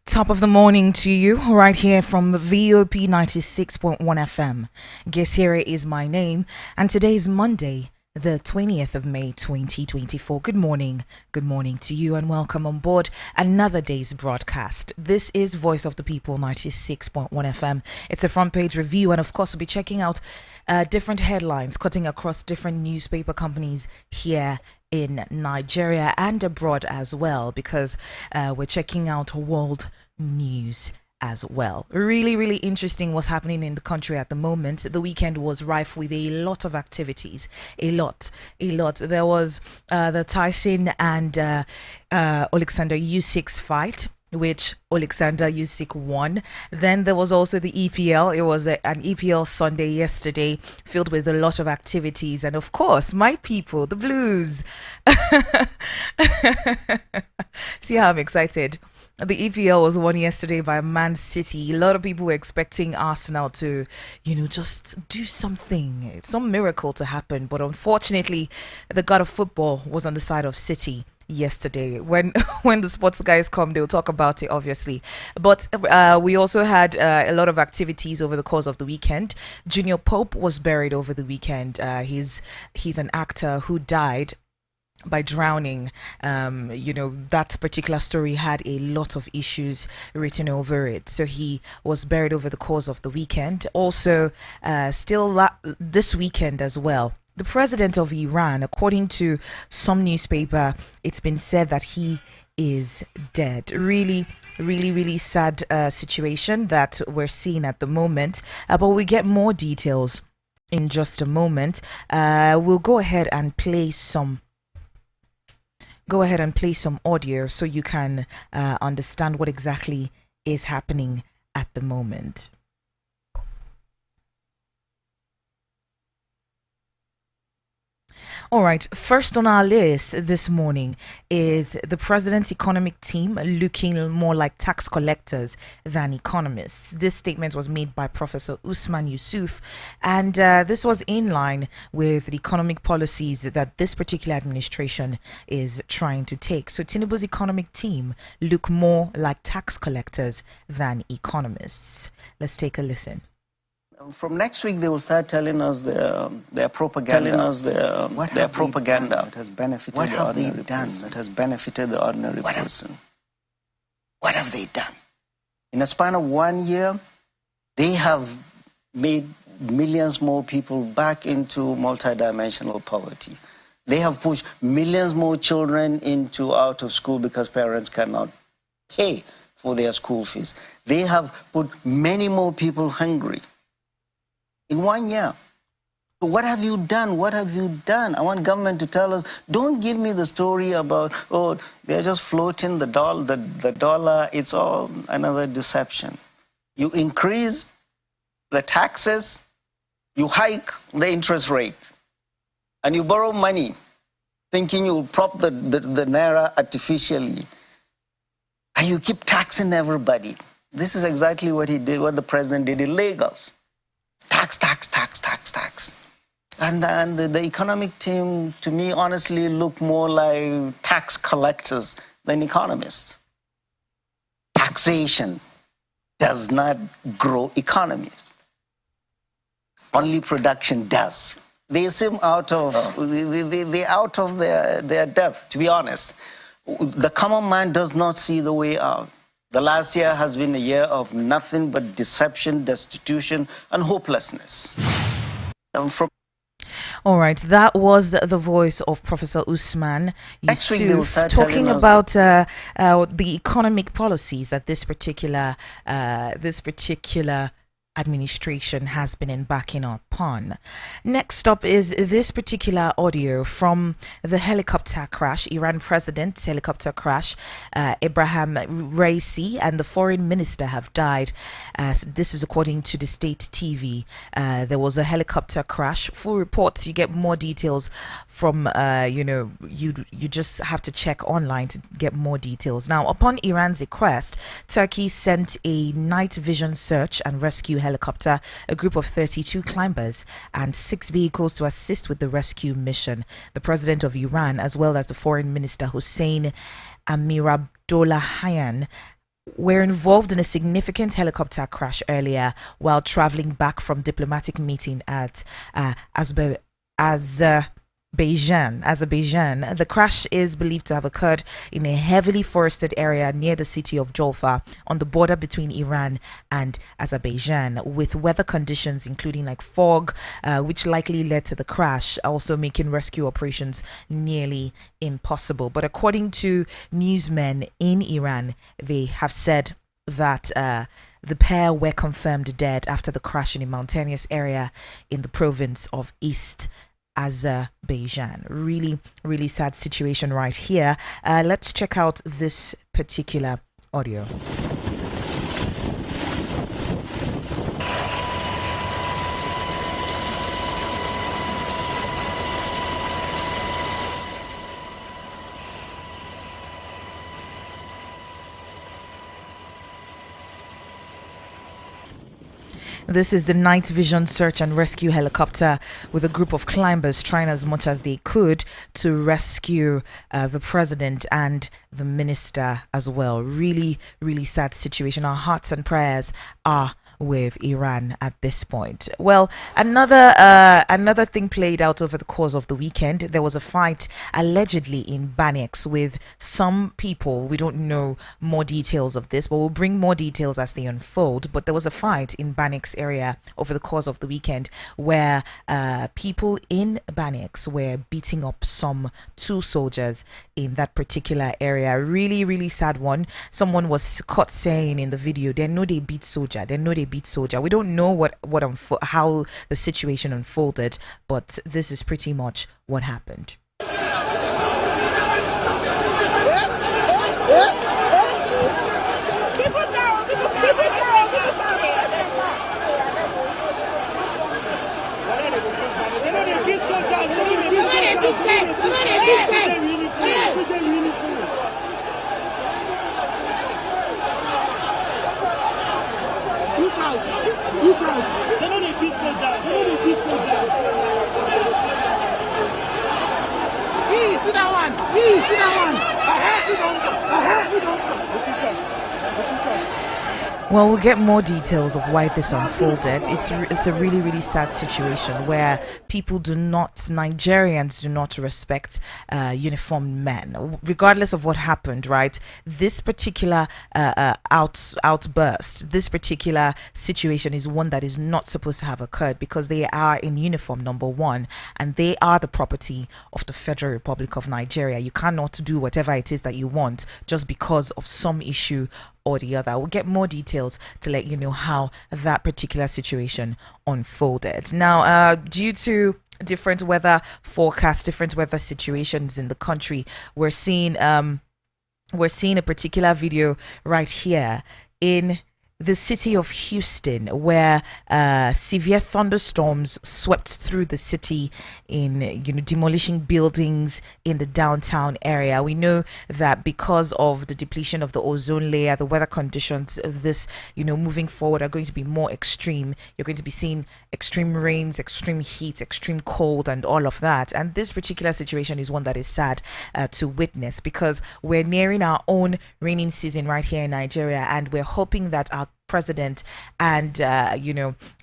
Top of the morning to you, right here from VOP 96.1 FM. Guess here is my name, and today is Monday, the 20th of May 2024. Good morning to you, and welcome on board another day's broadcast. This is Voice of the People 96.1 FM. It's a front page review, and of course, we'll be checking out different headlines cutting across different newspaper companies here in Nigeria and abroad as well, because we're checking out world news as well. Really, really interesting what's happening in the country at the moment. The weekend was rife with a lot of activities. A lot. There was the Tyson and Alexander Usyk's fight, which Alexander Usyk won. Then there was also the EPL. It was an EPL Sunday yesterday filled with a lot of activities. And of course, my people, the Blues. See how I'm excited. The EPL was won yesterday by Man City. A lot of people were expecting Arsenal to, just do something, some miracle to happen. But unfortunately, the god of football was on the side of City yesterday. When when the sports guys come, they'll talk about it, obviously. But we also had a lot of activities over the course of the weekend. Junior Pope was buried over the weekend. He's an actor who died by drowning. That particular story had a lot of issues written over it, so he was buried over the course of the weekend. Also, this weekend as well, the president of Iran, according to some newspaper, it's been said that he is dead. Really, really, really sad situation that we're seeing at the moment, but we get more details in just a moment. We'll go ahead and play some audio so you can understand what exactly is happening at the moment. All right, first on our list this morning is the president's economic team looking more like tax collectors than economists. This statement was made by Professor Usman Yusuf, and this was in line with the economic policies that this particular administration is trying to take. So Tinubu's economic team look more like tax collectors than economists. Let's take a listen. From next week, they will start telling us their propaganda. Their propaganda that has benefited what the have ordinary they done person. That has benefited the ordinary person. What have they done? In a span of 1 year, they have made millions more people back into multidimensional poverty. They have pushed millions more children into out of school because parents cannot pay for their school fees. They have put many more people hungry in 1 year. So what have you done? What have you done? I want government to tell us. Don't give me the story about, they're just floating the dollar. It's all another deception. You increase the taxes, you hike the interest rate, and you borrow money thinking you'll prop the naira artificially. And you keep taxing everybody. This is exactly what he did, what the president did in Lagos. Tax. And the economic team, to me, honestly, look more like tax collectors than economists. Taxation does not grow economies. Only production does. They seem out of their depth, to be honest. The common man does not see the way out. The last year has been a year of nothing but deception, destitution, and hopelessness. All right, that was the voice of Professor Usman Yusuf talking about the economic policies that this particular administration has been embarking upon. Next up is this particular audio from the helicopter crash. Iran president's helicopter crash. Ibrahim Raisi and the foreign minister have died. This is according to the state TV. There was a helicopter crash. Full reports, you get more details from you just have to check online to get more details. Now, upon Iran's request, Turkey sent a night vision search and rescue helicopter, a group of 32 climbers, and 6 vehicles to assist with the rescue mission. The president of Iran, as well as the foreign minister Hossein Amirabdollahian, were involved in a significant helicopter crash earlier while traveling back from diplomatic meeting at Azerbaijan. The crash is believed to have occurred in a heavily forested area near the city of Jolfa on the border between Iran and Azerbaijan, with weather conditions including like fog, which likely led to the crash, also making rescue operations nearly impossible. But according to newsmen in Iran, they have said that the pair were confirmed dead after the crash in a mountainous area in the province of East Azerbaijan. Really, really sad situation right here. Let's check out this particular audio. This is the night vision search and rescue helicopter with a group of climbers trying as much as they could to rescue the president and the minister as well. Really, really sad situation. Our hearts and prayers are with Iran at this point. Well, another thing played out over the course of the weekend. There was a fight allegedly in Banex with some people. We don't know more details of this, but we'll bring more details as they unfold. But there was a fight in Banex area over the course of the weekend where people in Banex were beating up some two soldiers in that particular area. Really, really sad one. Someone was caught saying in the video, they know they beat soldier. They know they beat soldier. We don't know how the situation unfolded, but this is pretty much what happened. Well, we'll get more details of why this unfolded. It's a really, really sad situation where Nigerians do not respect uniformed men, regardless of what happened, right? This particular outburst, this particular situation is one that is not supposed to have occurred because they are in uniform, number one, and they are the property of the Federal Republic of Nigeria. You cannot do whatever it is that you want just because of some issue or the other. We'll get more details to let you know how that particular situation unfolded. Now, due to different weather forecasts, different weather situations in the country, we're seeing a particular video right here in the city of Houston, where severe thunderstorms swept through the city, demolishing buildings in the downtown area. We know that because of the depletion of the ozone layer, the weather conditions of this, moving forward are going to be more extreme. You're going to be seeing extreme rains, extreme heat, extreme cold, and all of that. And this particular situation is one that is sad to witness because we're nearing our own raining season right here in Nigeria, and we're hoping that our president and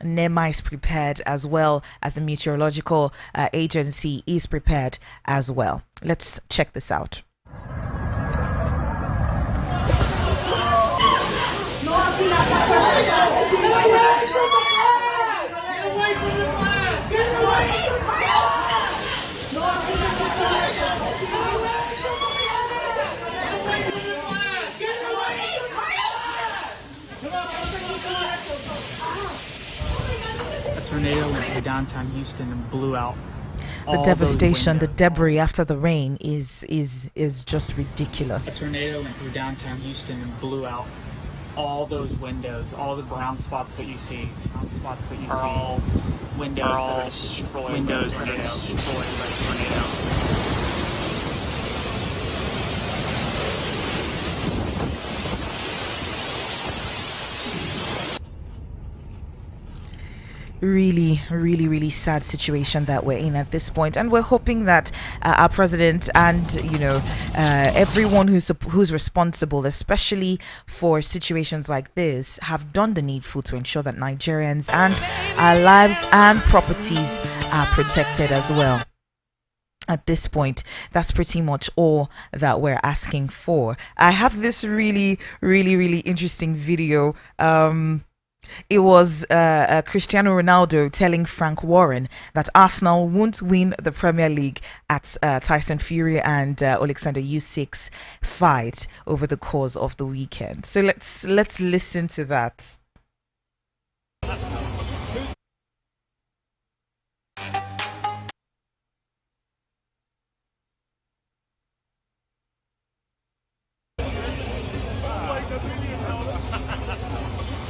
NEMA is prepared, as well as the meteorological agency is prepared as well. Let's check this out. Tornado went through downtown Houston and blew out the devastation, the debris after the rain is just ridiculous. A tornado went through downtown Houston and blew out all those windows, all the brown spots that you see. Are all windows that are destroyed by the tornado. Really, really, really sad situation that we're in at this point, and we're hoping that our president and everyone who's responsible, especially for situations like this, have done the needful to ensure that Nigerians and our lives and properties are protected as well. At this point, that's pretty much all that we're asking for. I have this really, really, really interesting video. It was Cristiano Ronaldo telling Frank Warren that Arsenal won't win the Premier League at Tyson Fury and Alexander Usyk's fight over the course of the weekend. So let's listen to that.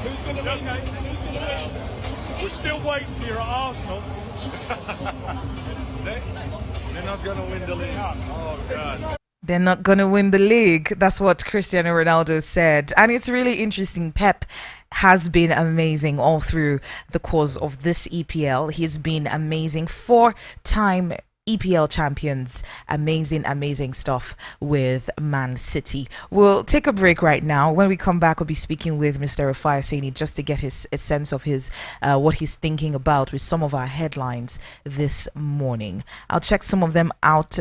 Who's going to win? We're still waiting for you at Arsenal. They're not going to win the league. Oh, God. They're not going to win the league. That's what Cristiano Ronaldo said. And it's really interesting. Pep has been amazing all through the course of this EPL. He's been amazing. 4-time EPL champions. Amazing stuff with Man City. We'll take a break right now. When we come back, we'll be speaking with Mr. Rufai Oseni just to get a sense of his what he's thinking about with some of our headlines this morning. I'll check some of them out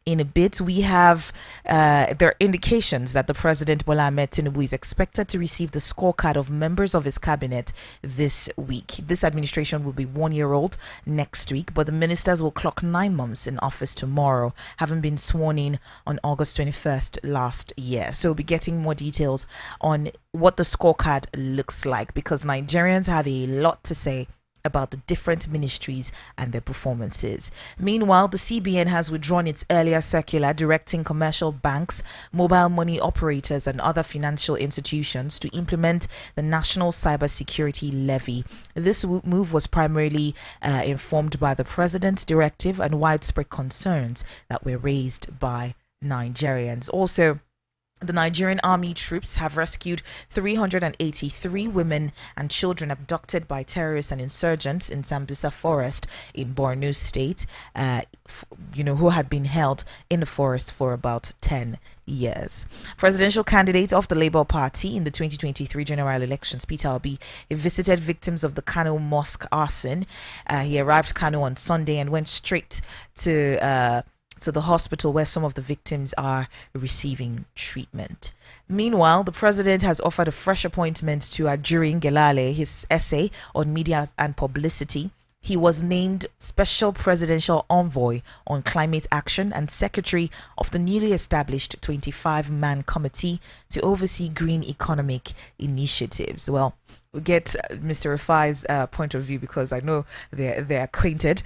in a bit. We have there are indications that the President Bola Ahmed Tinubu is expected to receive the scorecard of members of his cabinet this week. This administration will be 1 year old next week, but the ministers will clock 9 months in office tomorrow, having been sworn in on August 21st last year. So we'll be getting more details on what the scorecard looks like, because Nigerians have a lot to say about the different ministries and their performances. Meanwhile, the CBN has withdrawn its earlier circular directing commercial banks, mobile money operators, and other financial institutions to implement the National Cybersecurity Levy. This move was primarily informed by the President's directive and widespread concerns that were raised by Nigerians. Also, the Nigerian army troops have rescued 383 women and children abducted by terrorists and insurgents in Sambisa Forest in Borno State, who had been held in the forest for about 10 years. Presidential candidate of the Labour Party in the 2023 general elections, Peter Obi, visited victims of the Kano Mosque arson. He arrived Kano on Sunday and went straight to the hospital where some of the victims are receiving treatment. Meanwhile, the president has offered a fresh appointment to Ajurin Gelale, his essay on media and publicity. He was named Special Presidential Envoy on Climate Action and Secretary of the newly established 25-man committee to oversee green economic initiatives. Well, we'll get Mr. Rufai's point of view because I know they're acquainted.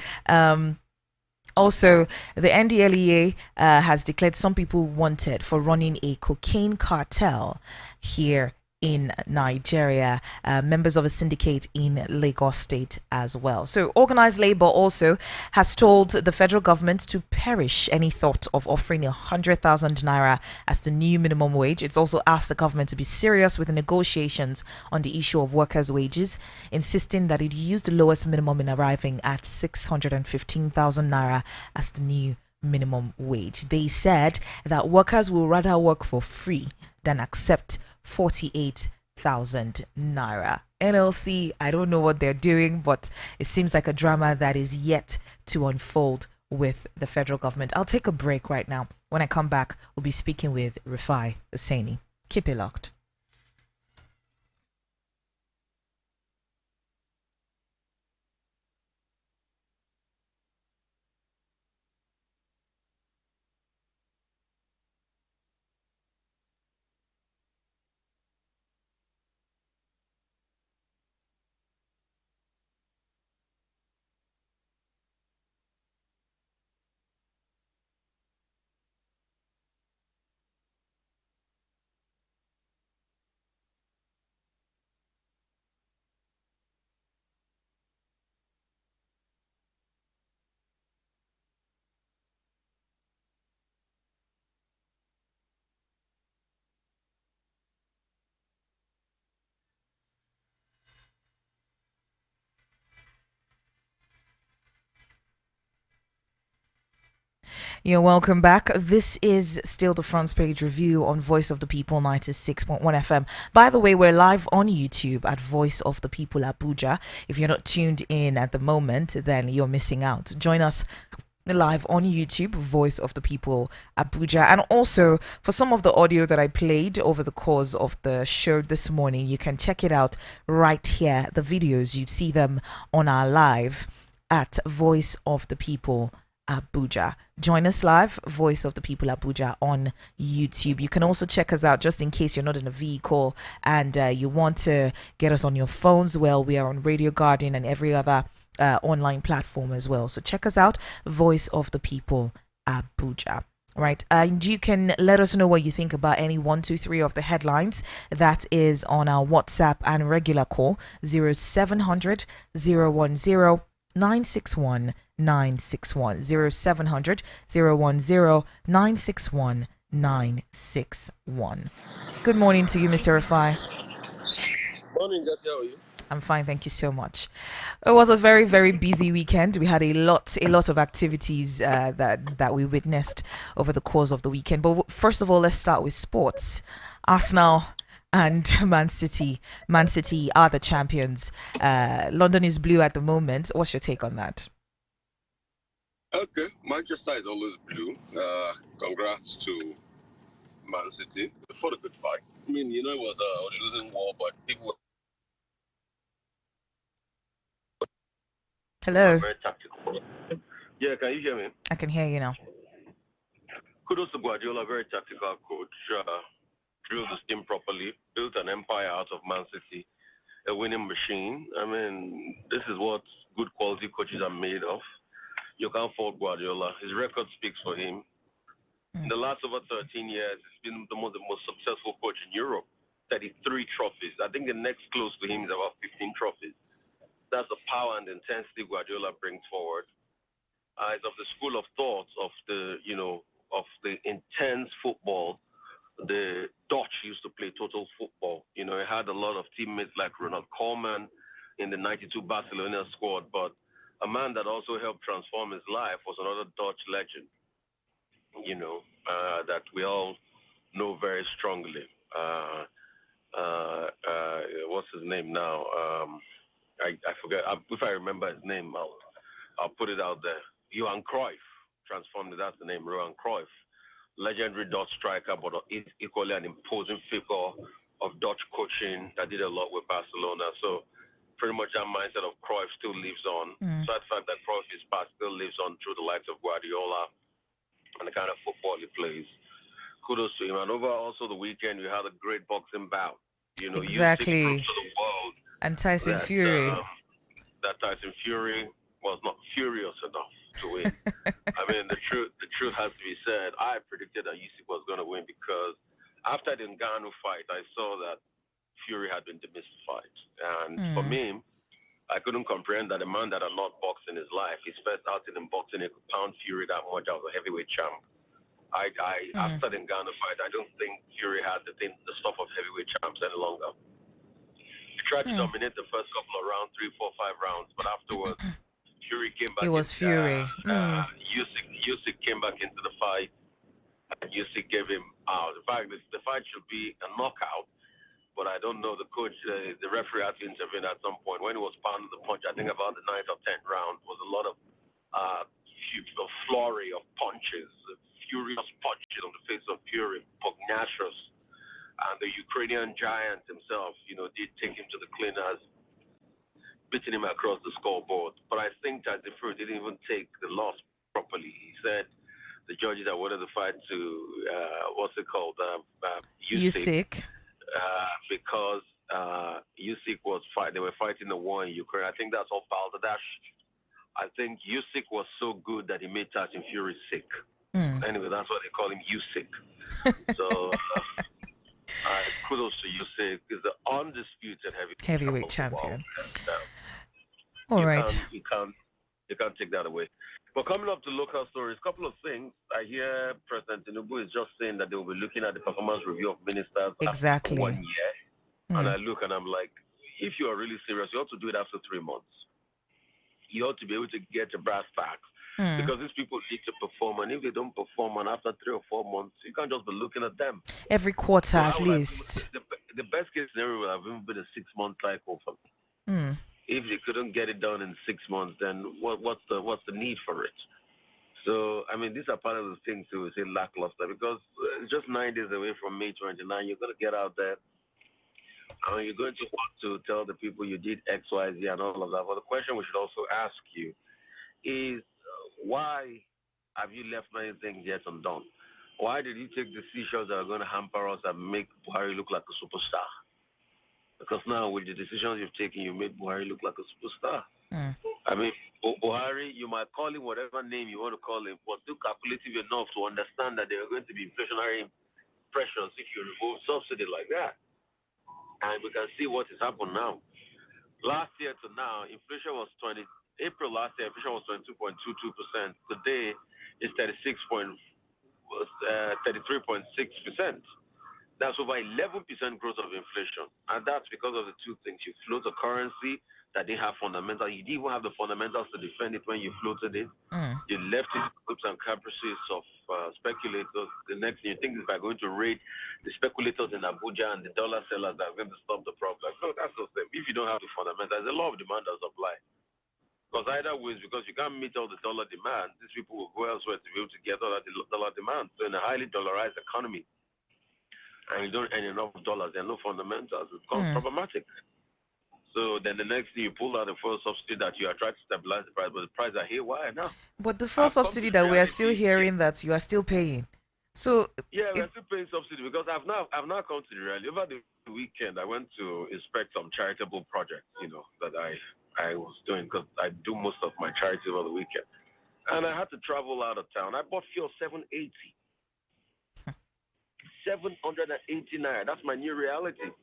Also, the NDLEA has declared some people wanted for running a cocaine cartel here in Nigeria, members of a syndicate in Lagos State as well. So organized labor also has told the federal government to perish any thought of offering 100,000 naira as the new minimum wage. It's also asked the government to be serious with the negotiations on the issue of workers' wages, insisting that it use the lowest minimum in arriving at 615,000 naira as the new minimum wage. They said that workers will rather work for free than accept 48,000 naira. NLC, I don't know what they're doing, but it seems like a drama that is yet to unfold with the federal government. I'll take a break right now. When I come back, we'll be speaking with Rufai Oseni. Keep it locked. You're welcome back. This is still the front page review on Voice of the People 96.1 FM. By the way, we're live on YouTube at Voice of the People Abuja. If you're not tuned in at the moment, then you're missing out. Join us live on YouTube, Voice of the People Abuja. And also, for some of the audio that I played over the course of the show this morning, you can check it out right here. The videos, you see them on our live at Voice of the People Abuja. Join us live, Voice of the People Abuja on YouTube. You can also check us out just in case you're not in a vehicle and you want to get us on your phones. Well, we are on Radio Garden and every other online platform as well. So check us out, Voice of the People Abuja. Right, and you can let us know what you think about any 1, 2, 3 of the headlines. That is on our WhatsApp and regular call 0700 010 961 961 0700 010 961 961. Good morning to you, Mr. Rufai. Morning, Jesse. How are you? I'm fine, thank you so much. It was a very, very busy weekend. We had a lot of activities that we witnessed over the course of the weekend. But first of all, let's start with sports. Arsenal and Man City. Man City are the champions. London is blue at the moment. What's your take on that? Okay, Manchester is always blue. Congrats to Man City for the good fight. I mean, it was a losing war, but people Hello. were very tactical. Yeah, can you hear me? I can hear you now. Kudos to Guardiola, very tactical coach. Drilled the team properly, built an empire out of Man City, a winning machine. I mean, this is what good quality coaches are made of. You can't fault Guardiola. His record speaks for him. In the last over 13 years, he's been the most successful coach in Europe. 33 trophies. I think the next close to him is about 15 trophies. That's the power and the intensity Guardiola brings forward. It's of the school of thoughts of the intense football. The Dutch used to play total football. He had a lot of teammates like Ronald Koeman in the 92 Barcelona squad, but a man that also helped transform his life was another Dutch legend, that we all know very strongly. What's his name now? I forget. If I remember his name, I'll put it out there. Johan Cruyff transformed it. That's the name, Johan Cruyff. Legendary Dutch striker, but equally an imposing figure of Dutch coaching that did a lot with Barcelona. So pretty much that mindset of Cruyff still lives on. So that fact that Cruyff is past still lives on through the likes of Guardiola and the kind of football he plays. Kudos to him. And over also the weekend, we had a great boxing bout. Exactly. You to the world and Tyson Fury. That Tyson Fury was not furious enough to win. I mean, the truth has to be said. I predicted that Usyk was going to win because after the Ngannou fight, I saw that Fury had been demystified. And for me, I couldn't comprehend that a man that had not boxed in his life, his first outing in boxing, he could pound Fury that much as a heavyweight champ. After the Ngannou fight, I don't think Fury had the stuff of heavyweight champs any longer. He tried to dominate the first couple of rounds, 3, 4, 5 rounds, but afterwards, Fury came back. It was Fury. Usyk came back into the fight, and Usyk gave him out. In fact, the fight should be a knockout, but I don't know. The coach, the referee had to intervene at some point. When he was pounding the punch, I think about the 9th or 10th round, was a lot of flurry of punches, furious punches on the face of Fury, pugnacious. And the Ukrainian giant himself, did take him to the cleaners, beating him across the scoreboard. But I think that the Fury didn't even take the loss properly. He said the judges awarded the fight to, Usyk. Because Usyk they were fighting the war in Ukraine. I think that's all balderdash. I think Usyk was so good that he made Tyson Fury sick. Anyway, that's why they call him Usyk. So kudos to Usyk. He's the undisputed heavyweight champion. All right. You can't take that away. But coming up to local stories, a couple of things. I hear President Tinubu is just saying that they will be looking at the performance review of ministers exactly after 1 year. And I look and I'm like, if you are really serious, you ought to do it after 3 months. You ought to be able to get your brass tacks Mm. because these people need to perform, and if they don't perform, and after 3 or 4 months, you can't just be looking at them. Every quarter So at how would I? least. The best case scenario would have even been a 6 month cycle for me. Mm. If they couldn't get it done in 6 months, then what's the need for it? So I mean, these are part of the things to say lackluster because it's just 9 days away from May 29. You're gonna get out there. I mean, you're going to want to tell the people you did X, Y, Z, and all of that. But the question we should also ask you is why have you left many things yet undone? Why did you take decisions that are going to hamper us and make Buhari look like a superstar? Because now, with the decisions you've taken, you made Buhari look like a superstar. Mm. I mean, Buhari, you might call him whatever name you want to call him, but still calculative enough to understand that there are going to be inflationary pressures if you remove subsidy like that. And we can see what has happened now. Last year to now, inflation was 20. April last year, inflation was 22.22%. Today, it's 33.6%. That's over 11% growth of inflation. And that's because of the two things. You float a currency that didn't have fundamentals. You didn't even have the fundamentals to defend it when you floated it. Mm. You left it to hoops and caprices of speculators. The next thing you think is by going to raid the speculators in Abuja and the dollar sellers that are going to stop the problem. No, that's not them. If you don't have the fundamentals, there's a law of demand and supply. Because either way, because you can't meet all the dollar demand, these people will go elsewhere to be able to get all that dollar demand. So in a highly dollarized economy, and you don't earn enough dollars, there are no fundamentals. It becomes problematic. So then the next thing you pull out the fuel subsidy that you are trying to stabilize the price, but the price are haywire now. But the full subsidy that we are still hearing that you are still paying. So yeah, we're still paying subsidy because I've now come to the reality. Over the weekend, I went to inspect some charitable projects, that I was doing because I do most of my charity over the weekend, and I had to travel out of town. I bought fuel 780. 780 naira. That's my new reality.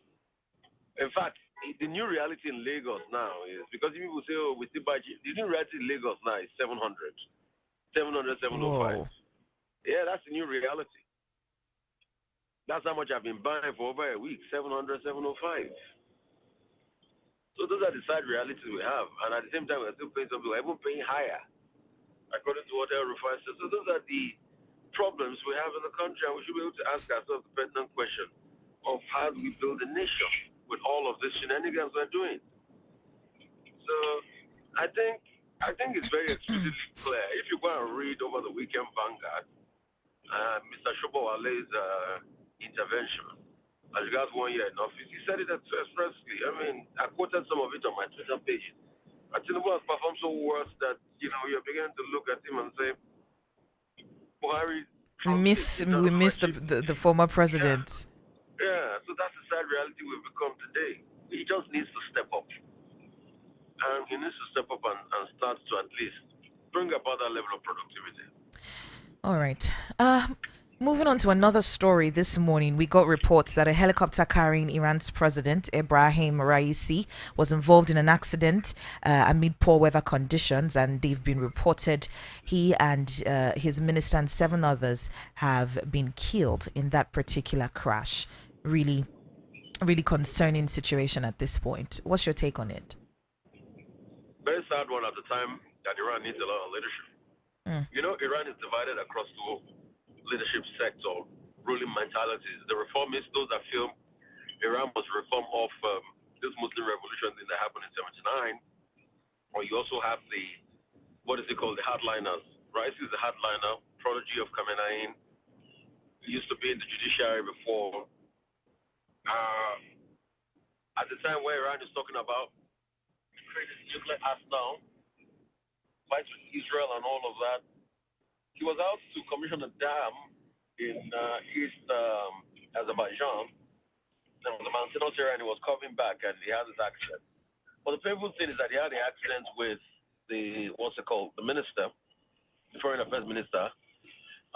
In fact, the new reality in Lagos now is because people say, oh, we still buy. The new reality in Lagos now is 700, 700, 705. whoa. Yeah, that's the new reality. That's how much I've been buying for over a week, 700, 705. So those are the side realities we have. And at the same time, we're still paying something, we're even paying higher, according to what Rufai says. So those are the problems we have in the country, and we should be able to ask ourselves the pertinent question of how do we build a nation with all of this shenanigans we're doing. So I think it's very explicitly clear. If you go and read over the weekend Vanguard, Mr. Shobowale's intervention, as regards 1 year in office, he said it expressly. I mean, I quoted some of it on my Twitter page. Tinubu has performed so worse that, you're beginning to look at him and say, Buhari. We miss the former president. Yeah, so that's the sad reality we've become today. He just needs to step up. And he needs to step up and start to at least bring about that level of productivity. All right. Moving on to another story this morning, we got reports that a helicopter carrying Iran's president, Ebrahim Raisi, was involved in an accident amid poor weather conditions, and they've been reported he and his minister and 7 others have been killed in that particular crash. Really, really concerning situation at this point. What's your take on it? Very sad one at the time that Iran needs a lot of leadership. Iran is divided across two leadership sector, ruling mentalities. The reformists, those that feel Iran must reform off this Muslim revolution thing that happened in 79. Or you also have the hardliners. Raisi is the hardliner, prodigy of Khamenei. He used to be in the judiciary before. At the time where Iran is talking about creating nuclear arsenal, fights with Israel and all of that, he was out to commission a dam in East Azerbaijan. There was a mountainous area and he was coming back and he had this accident. But the painful thing is that he had the accident with the minister, the foreign affairs minister,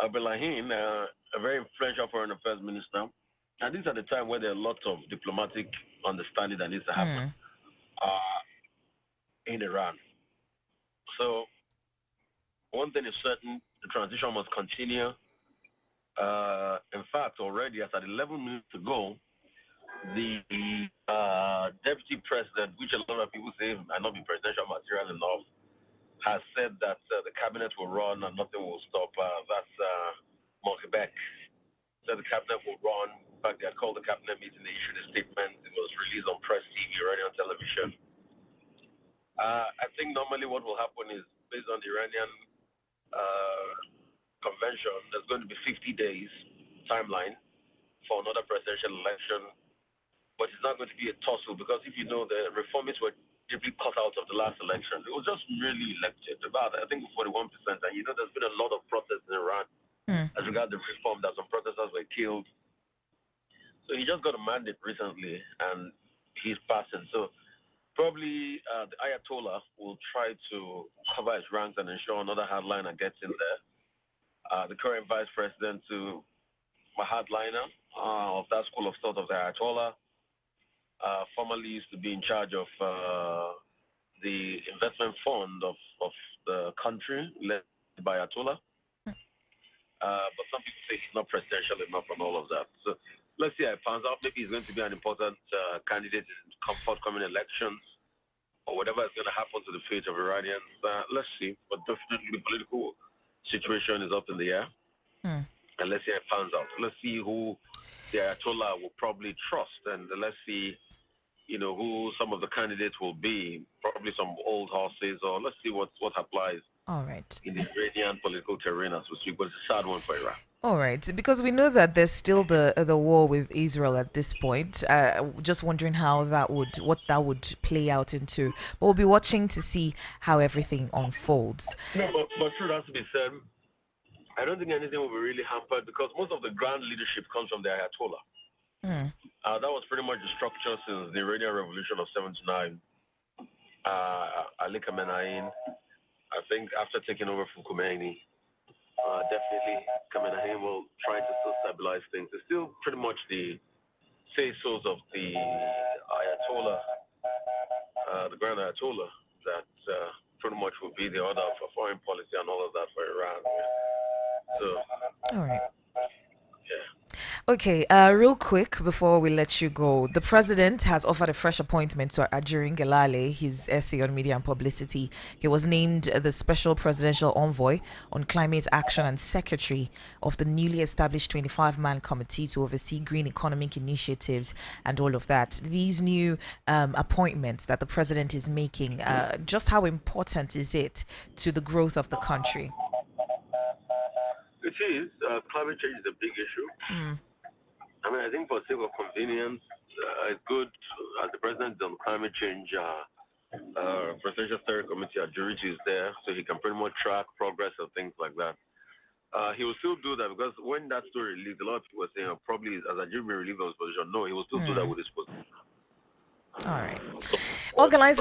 Abelahin, a very influential foreign affairs minister. And this is at the time where there are lots of diplomatic understanding that needs to happen in Iran. So one thing is certain, the transition must continue. In fact, already as at 11 minutes ago, the deputy president, which a lot of people say might not be presidential material enough, has said that the cabinet will run and nothing will stop. That's Monkeyback. Said the cabinet will run. In fact, they had called the cabinet meeting. They issued a statement. It was released on press TV, radio, and television. I think normally what will happen is based on the Iranian uh, convention, there's going to be 50 days timeline for another presidential election, but it's not going to be a tussle because if you know the reformists were deeply cut out of the last election. It was just really elected, about I think 41%. And you know, there's been a lot of protests in Iran as regards the reform that some protesters were killed. So he just got a mandate recently, and he's passing. So probably the Ayatollah will try to cover his ranks and ensure another hardliner gets in there. The current vice president to a hardliner of that school of thought of the Ayatollah, formerly used to be in charge of the investment fund of the country led by Ayatollah. But some people say he's not presidential enough and all of that. So let's see how it pans out. Maybe he's going to be an important candidate in forthcoming elections or whatever is going to happen to the fate of Iranians. Let's see. But definitely the political situation is up in the air. And let's see how it pans out. Let's see who the Ayatollah will probably trust. And let's see, you know, who some of the candidates will be. Probably some old horses, or let's see what applies. All right. In the Iranian political terrain as we speak, but it's a sad one for Iran. All right, because we know that there's still the war with Israel at this point. Just wondering what that would play out into. But we'll be watching to see how everything unfolds. No, but truth has to be said, I don't think anything will be really hampered because most of the grand leadership comes from the Ayatollah. That was pretty much the structure since the Iranian Revolution of '79. Ali Khamenei, I think after taking over from Khomeini, definitely Khamenei will try to still stabilize things. It's still pretty much the say-sos of the Ayatollah, the Grand Ayatollah, that pretty much will be the order for foreign policy and all of that for Iran. So, all right. Yeah. Okay, real quick before we let you go, the president has offered a fresh appointment to Ajurin Gelale, his essay on media and publicity. He was named the special presidential envoy on climate action and secretary of the newly established 25-man committee to oversee green economic initiatives and all of that. These new appointments that the president is making, just how important is it to the growth of the country? It is. Climate change is a big issue. I mean, I think for sake of convenience, it's good as the president on climate change, Presidential Steering Committee Ajuriti is there, so he can pretty much track progress and things like that. He will still do that because when that story released, a lot of people were saying probably as Ajuriti relieved of his position. No, he will still do that with his position. All right. Organized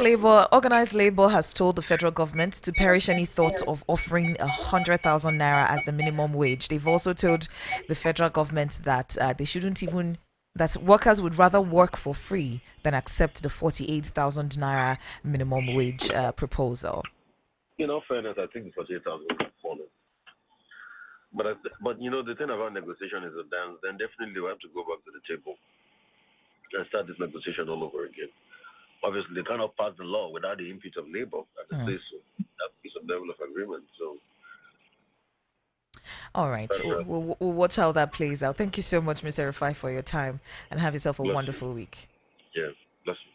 labor has told the federal government to perish any thought of offering 100,000 naira as the minimum wage. They've also told the federal government that they shouldn't even, that workers would rather work for free than accept the 48,000 naira minimum wage proposal. In all fairness, I think the 48,000 is falling. But you know, the thing about negotiation is a dance. Then definitely we have to go back to the table and start this negotiation all over again. Obviously, they cannot pass the law without the input of labor, and they say so. That is a level of agreement. So, all right, we'll watch how that plays out. Thank you so much, Mr. Rufai, for your time, and have yourself a wonderful week. Yeah, bless you.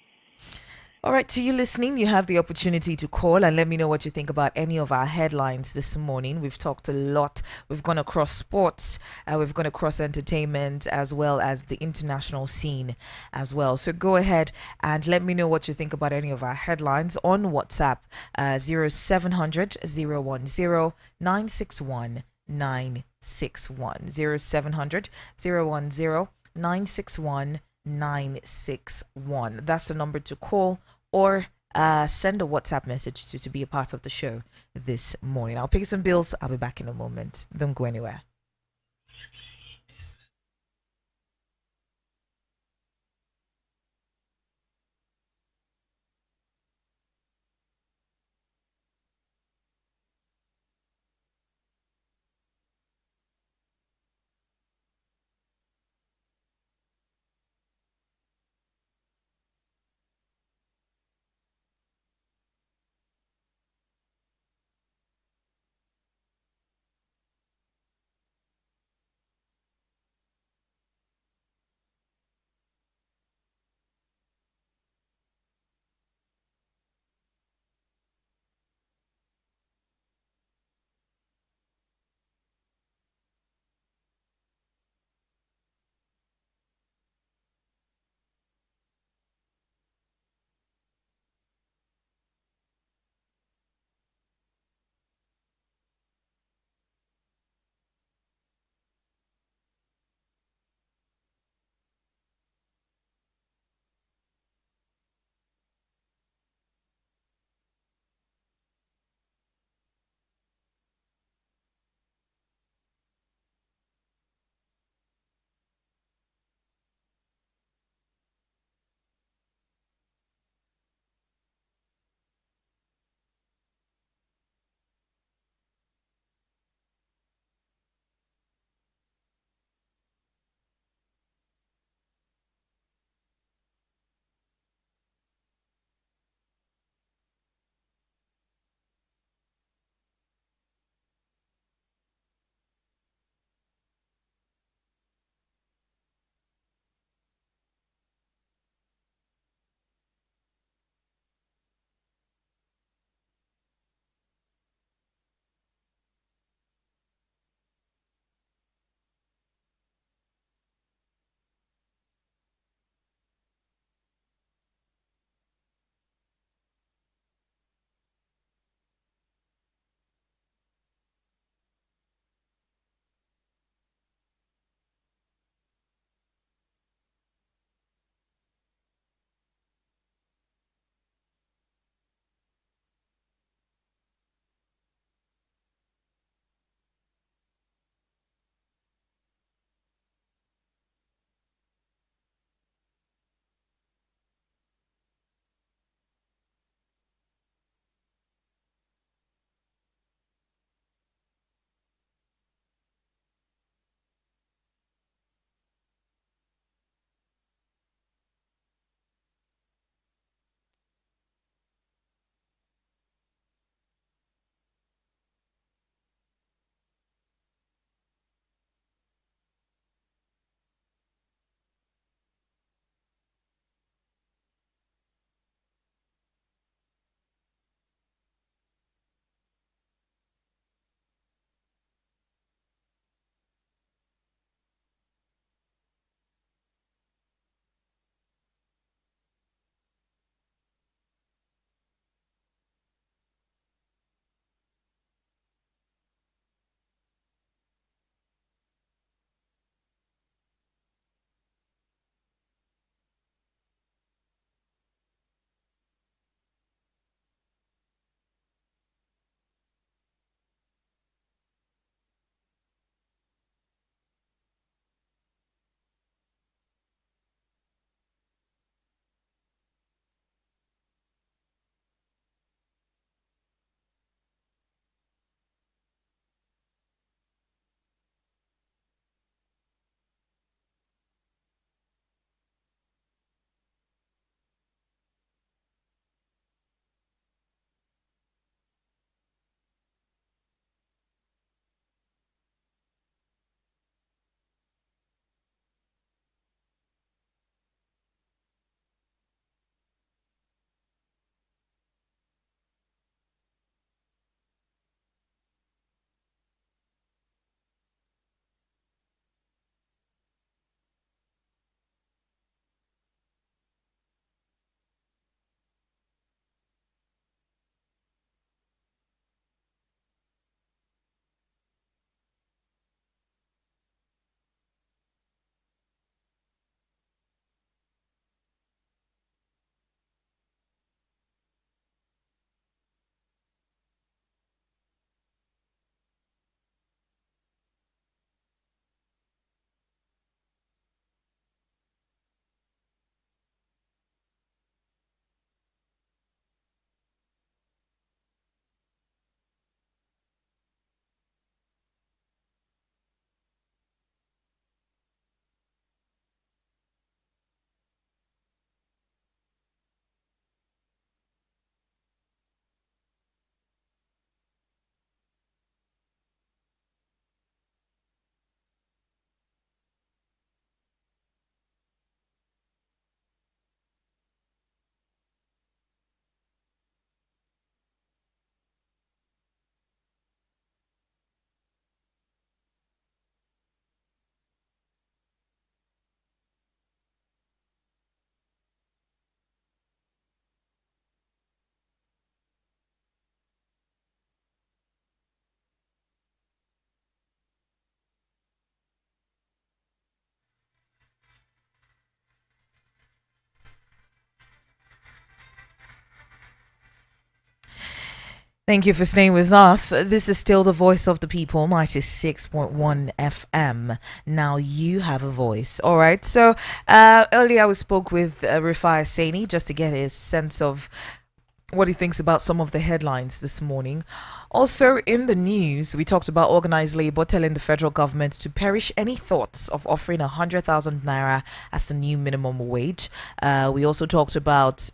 All right, to you listening, you have the opportunity to call and let me know what you think about any of our headlines this morning. We've talked a lot. We've gone across sports, we've gone across entertainment, as well as the international scene as well. So go ahead and let me know what you think about any of our headlines on WhatsApp, 0700 010 961 961. 0700 010 961 961. That's the number to call or send a WhatsApp message to be a part of the show this morning. I'll pay some bills. I'll be back in a moment. Don't go anywhere. Thank you for staying with us. This is still the voice of the people, 96.1 FM. Now you have a voice. All right. So earlier we spoke with Rufai Oseni just to get his sense of what he thinks about some of the headlines this morning. Also in the news, we talked about organized labor telling the federal government to perish any thoughts of offering 100,000 naira as the new minimum wage. We also talked about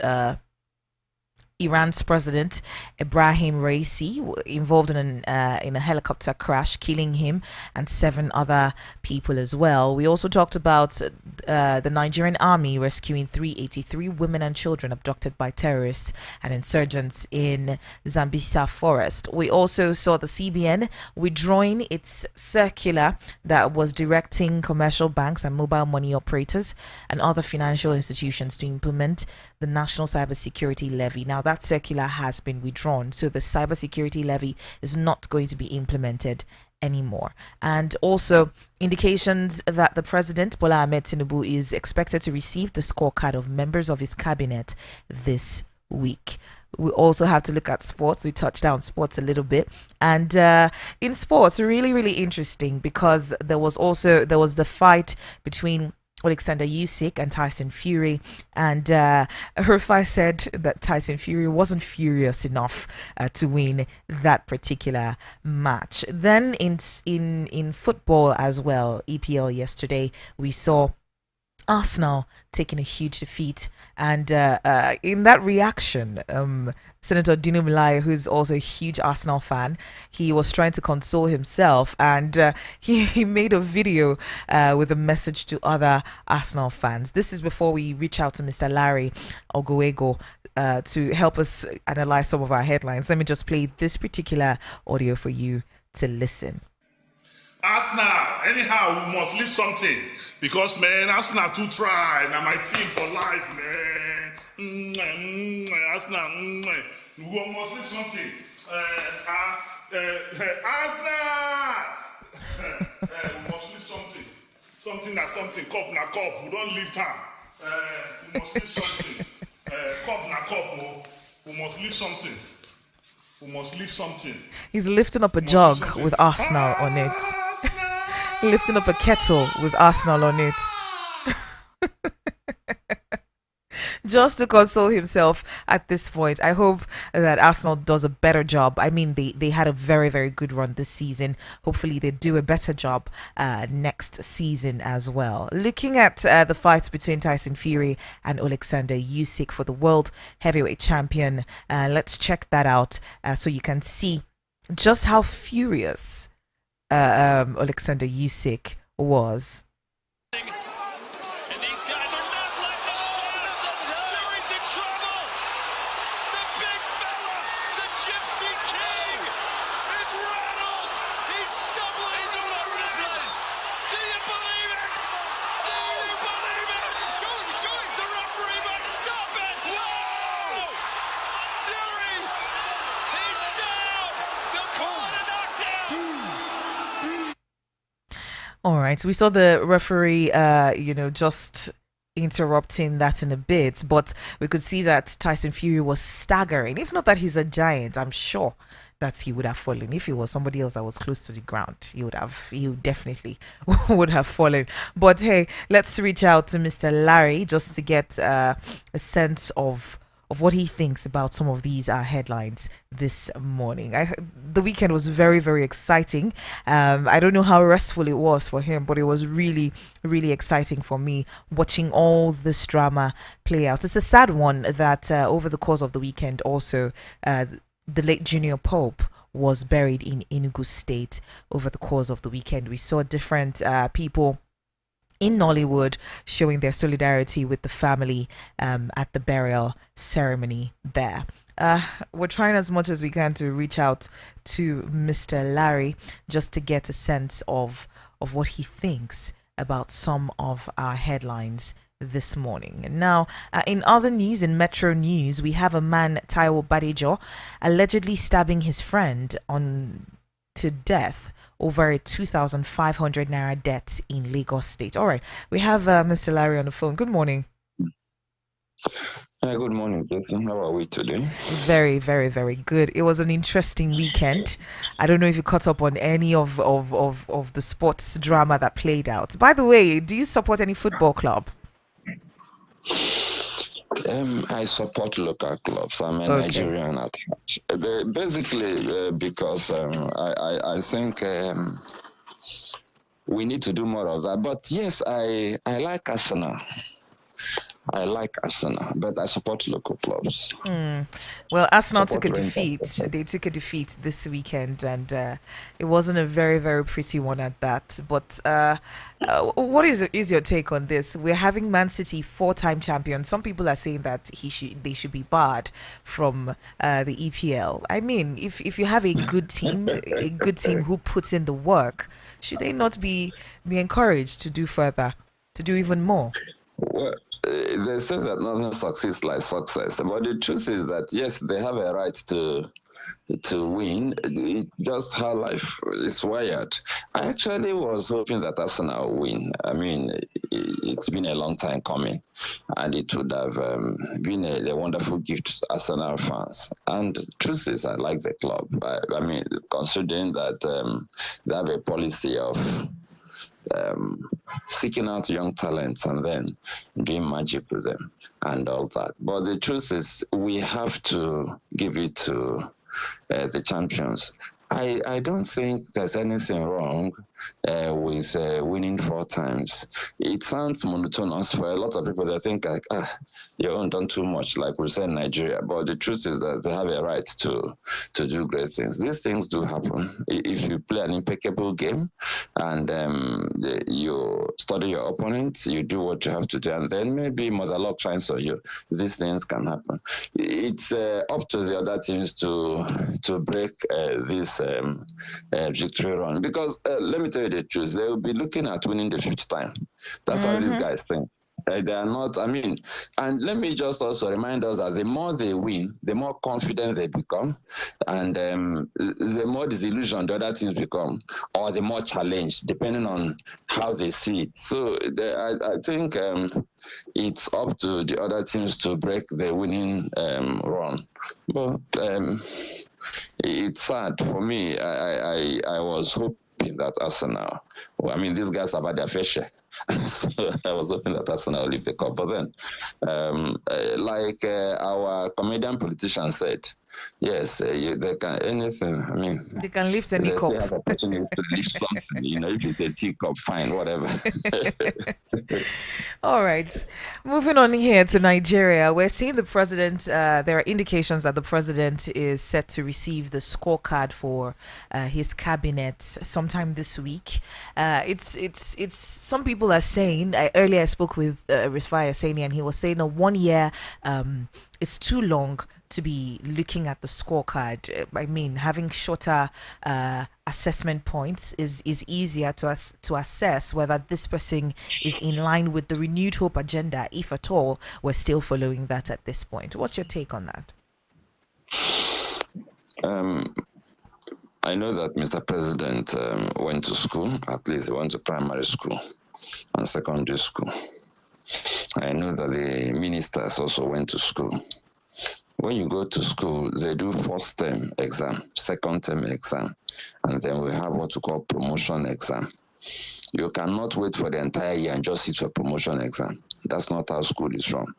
Iran's president Ibrahim Raisi involved in a helicopter crash, killing him and 7 other people as well. We also talked about the Nigerian army rescuing 383 women and children abducted by terrorists and insurgents in Zambisa forest. We also saw the CBN withdrawing its circular that was directing commercial banks and mobile money operators and other financial institutions to implement the National Cybersecurity Levy. Now, that circular has been withdrawn, so the cybersecurity levy is not going to be implemented anymore. And also indications that the president, Bola Ahmed Tinubu, is expected to receive the scorecard of members of his cabinet this week. We also have to look at sports. We touched on sports a little bit, and in sports, really interesting, because there was the fight between Alexander Usyk and Tyson Fury, and Rufai said that Tyson Fury wasn't furious enough to win that particular match. Then in football as well, EPL yesterday, we saw Arsenal taking a huge defeat, and in that reaction, Senator Dino Malaya, who's also a huge Arsenal fan, he was trying to console himself, and he made a video with a message to other Arsenal fans. This is before we reach out to Mr. Larry Oguego to help us analyze some of our headlines. Let me just play this particular audio for you to listen. Arsenal, anyhow, we must leave something, because, man, Arsenal too try. Now my team for life, man. Arsenal, we must leave something. Arsenal, we must leave something. Something na something. Cup na cup. We don't leave time. We must leave something. Cup na cup. We must leave something. We must leave something. He's lifting up a jug with Arsenal on it. Lifting up a kettle with Arsenal on it. Just to console himself at this point. I hope that Arsenal does a better job. I mean, they had a very good run this season. Hopefully they do a better job next season as well. Looking at the fights between Tyson Fury and Alexander Usyk for the world heavyweight champion, let's check that out so you can see just how furious Alexander Usyk was. All right, so we saw the referee, just interrupting that in a bit, but we could see that Tyson Fury was staggering. If not that he's a giant, I'm sure that he would have fallen. If he was somebody else that was close to the ground, he definitely would have fallen. But hey, let's reach out to Mr. Larry just to get a sense of what he thinks about some of these headlines this morning. The weekend was very exciting. I don't know how restful it was for him, but it was really exciting for me watching all this drama play out. It's a sad one that over the course of the weekend also the late Junior Pope was buried in Enugu State over the course of the weekend. We saw different people in Nollywood showing their solidarity with the family at the burial ceremony there. We're trying as much as we can to reach out to Mr. Larry just to get a sense of what he thinks about some of our headlines this morning. Now, in other news, in Metro News, we have a man, Taiwo Badejo, allegedly stabbing his friend to death over a 2,500 naira debt in Lagos State. All right, we have Mr. Larry on the phone. Good morning. Hi, good morning, Jason. How are we today? Very, very, very good. It was an interesting weekend. I don't know if you caught up on any of the sports drama that played out. By the way, do you support any football club? I support local clubs. I'm a Okay. Nigerian at heart. Basically, because I think we need to do more of that. But yes, I like Arsenal. I like Arsenal, but I support local clubs. Well, Arsenal took Support a Rangers. defeat. They took a defeat this weekend, and it wasn't a very, very pretty one at that. But what is your take on this? We're having Man City four-time champion. Some people are saying that they should be barred from the EPL. I mean, if you have a good team who puts in the work, should they not be encouraged to do further, to do even more? Well, they say that nothing succeeds like success, but the truth is that yes, they have a right to win. It's just how life is wired. I actually was hoping that Arsenal will win. I mean, it's been a long time coming, and it would have been a wonderful gift to Arsenal fans. And truth is, I like the club. I mean, considering that they have a policy of seeking out young talents and then doing magic with them and all that. But the truth is, we have to give it to the champions. I don't think there's anything wrong with winning four times. It sounds monotonous for a lot of people. They think like, you haven't done too much, like we say in Nigeria. But the truth is that they have a right to do great things. These things do happen. If you play an impeccable game and you study your opponent, you do what you have to do, and then maybe Mother Luck shines on you. These things can happen. It's up to the other teams to break this victory run, because let me tell you the truth, they will be looking at winning the fifth time. That's how these guys think. They are not, I mean, and let me just also remind us that the more they win, the more confident they become, and the more disillusioned the other teams become, or the more challenged, depending on how they see it. So I think it's up to the other teams to break the winning run. But it's sad for me. I was hoping that Arsenal. Well, I mean, these guys have had their fair share. So I was hoping that Arsenal will lift the cup. But then, like our comedian politician said, yes, they can anything. I mean, They can lift any they still cup. have opportunities to lift something. If it's a teacup, fine, whatever. All right. Moving on here to Nigeria, we're seeing the president. There are indications that the president is set to receive the scorecard for his cabinet sometime this week. It's. Some people are saying. Earlier, I spoke with Rufai, Oseni, and he was saying a 1 year is too long to be looking at the scorecard. I mean, having shorter assessment points is easier to assess whether this person is in line with the renewed hope agenda, if at all we're still following that at this point. What's your take on that? I know that Mr. President went to school. At least he went to primary school and secondary school. I know that the ministers also went to school. When you go to school, they do first term exam, second term exam, and then we have what we call promotion exam. You cannot wait for the entire year and just sit for promotion exam. That's not how school is run.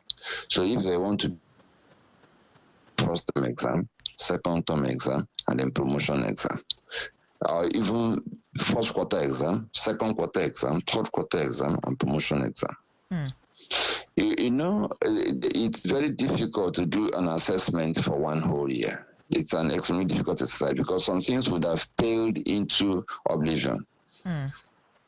So if they want to first term exam, second term exam, and then promotion exam, or even first quarter exam, second quarter exam, third quarter exam, and promotion exam. It's very difficult to do an assessment for one whole year. It's an extremely difficult exercise because some things would have paled into oblivion.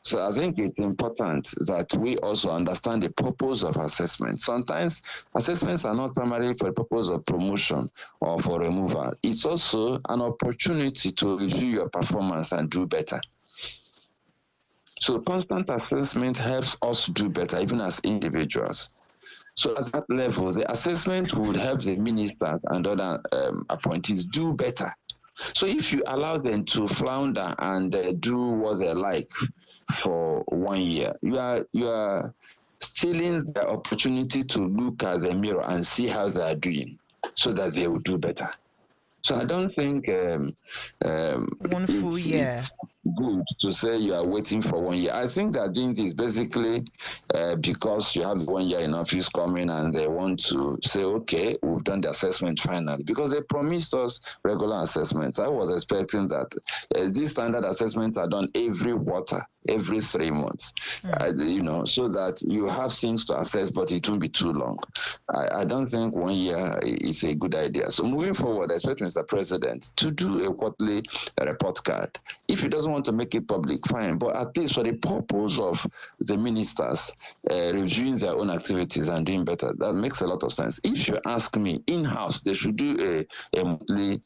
So I think it's important that we also understand the purpose of assessment. Sometimes assessments are not primarily for the purpose of promotion or for removal. It's also an opportunity to review your performance and do better. So constant assessment helps us do better, even as individuals. So at that level, the assessment would help the ministers and other appointees do better. So if you allow them to flounder and do what they like for 1 year, you are stealing the opportunity to look at the mirror and see how they are doing so that they will do better. So I don't think One full year. it's good to say you are waiting for 1 year. I think they're doing this basically because you have 1 year in office coming and they want to say, okay, we've done the assessment finally. Because they promised us regular assessments. I was expecting that these standard assessments are done every quarter, every 3 months, so that you have things to assess, but it won't be too long. I don't think 1 year is a good idea. So moving forward, I expect Mr. President to do a quarterly report card. If he doesn't want to make it public, fine. But at least for the purpose of the ministers reviewing their own activities and doing better, that makes a lot of sense. If you ask me, in-house, they should do a monthly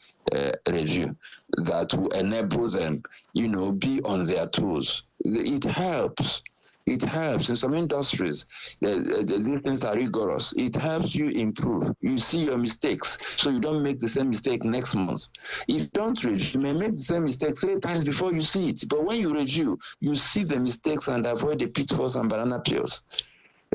review that will enable them, be on their toes. It helps. It helps in some industries. These things are rigorous. It helps you improve. You see your mistakes, so you don't make the same mistake next month. If you don't review, you may make the same mistake 3 times before you see it. But when you review, you see the mistakes and avoid the pitfalls and banana peels.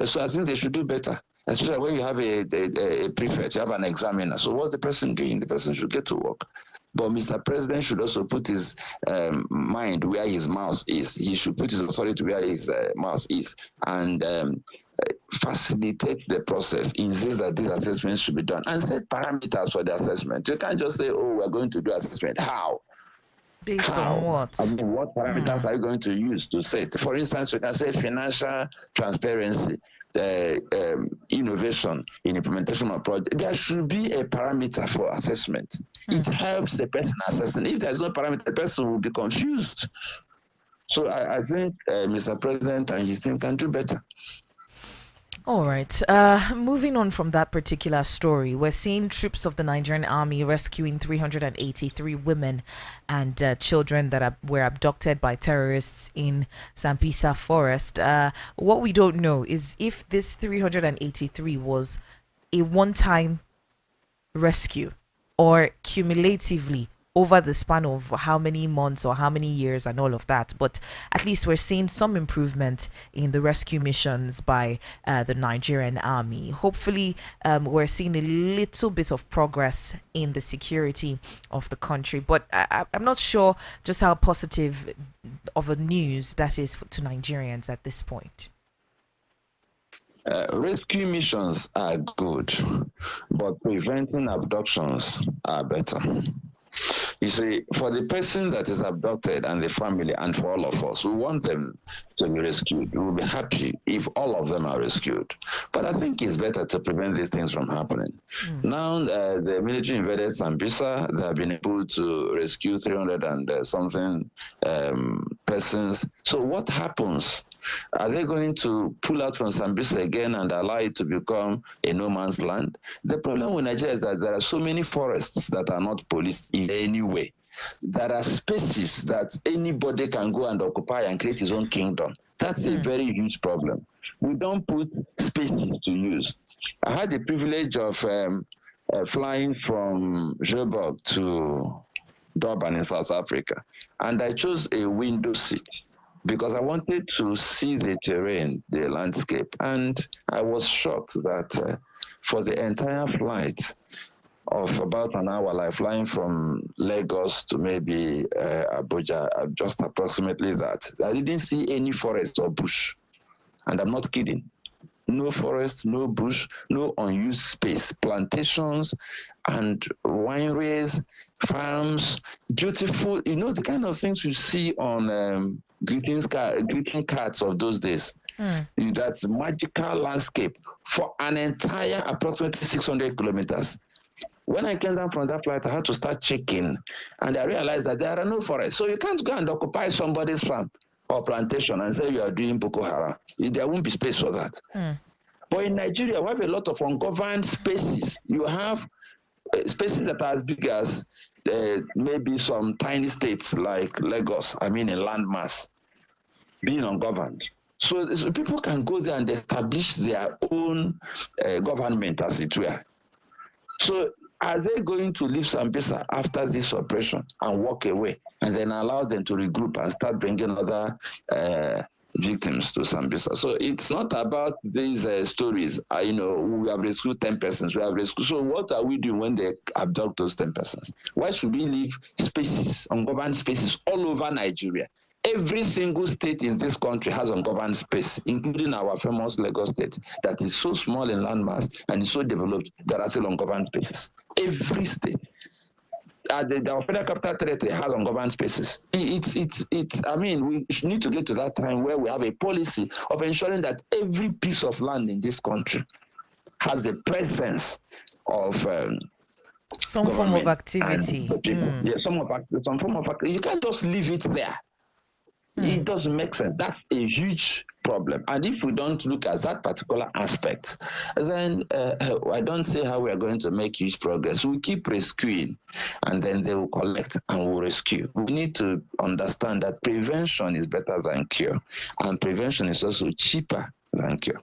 So I think they should do better. Especially when you have a prefect, you have an examiner. So what's the person doing? The person should get to work. But Mr. President should also put his mind where his mouth is. He should put his authority where his mouth is and facilitate the process, insist that these assessments should be done, and set parameters for the assessment. You can't just say, oh, we're going to do assessment. How? Based on what? I mean, what parameters are you going to use to set? For instance, we can say financial transparency, innovation in implementation of project. There should be a parameter for assessment. It helps the person assessing. If there's no parameter, the person will be confused. So I think Mr. President and his team can do better. All right. Moving on from that particular story, we're seeing troops of the Nigerian army rescuing 383 women and children that were abducted by terrorists in Sambisa Forest. What we don't know is if this 383 was a one-time rescue or cumulatively over the span of how many months or how many years and all of that. But at least we're seeing some improvement in the rescue missions by the Nigerian army. Hopefully, we're seeing a little bit of progress in the security of the country. But I'm not sure just how positive of a news that is to Nigerians at this point. Rescue missions are good, but preventing abductions are better. You see, for the person that is abducted and the family and for all of us, we want them to be rescued. We'll be happy if all of them are rescued. But I think it's better to prevent these things from happening. Now, the military invaded Sambisa. They have been able to rescue 300 and something persons. So what happens? Are they going to pull out from Sambisa again and allow it to become a no man's land? The problem with Nigeria is that there are so many forests that are not policed in any way. There are spaces that anybody can go and occupy and create his own kingdom. That's a very huge problem. We don't put spaces to use. I had the privilege of flying from Joburg to Durban in South Africa, and I chose a window seat because I wanted to see the terrain, the landscape. And I was shocked that for the entire flight of about an hour, like flying from Lagos to maybe Abuja, just approximately that, I didn't see any forest or bush. And I'm not kidding. No forest, no bush, no unused space. Plantations and wineries, farms, beautiful, the kind of things you see on greeting cards of those days. That magical landscape for an entire approximately 600 kilometers. When I came down from that flight, I had to start checking, and I realized that there are no forests. So you can't go and occupy somebody's farm or plantation and say you are doing Boko Haram. There won't be space for that. But in Nigeria, we have a lot of ungoverned spaces. You have spaces that are as big as maybe some tiny states like Lagos, in landmass, being ungoverned. So people can go there and establish their own government, as it were. So are they going to leave Sambisa after this operation and walk away and then allow them to regroup and start bringing other victims to Sambisa. So it's not about these stories. We have rescued 10 persons. We have rescued. So what are we doing when they abduct those 10 persons? Why should we leave spaces, ungoverned spaces all over Nigeria? Every single state in this country has ungoverned space, including our famous Lagos state, that is so small in landmass and is so developed. There are still ungoverned spaces. Every state. The federal capital territory has ungoverned spaces. I mean, we need to get to that time where we have a policy of ensuring that every piece of land in this country has the presence of some form of activity. Yeah, some form of activity. You can't just leave it there. It doesn't make sense. That's a huge problem. And if we don't look at that particular aspect, then I don't see how we are going to make huge progress. We keep rescuing, and then they will collect and will rescue. We need to understand that prevention is better than cure, and prevention is also cheaper than cure.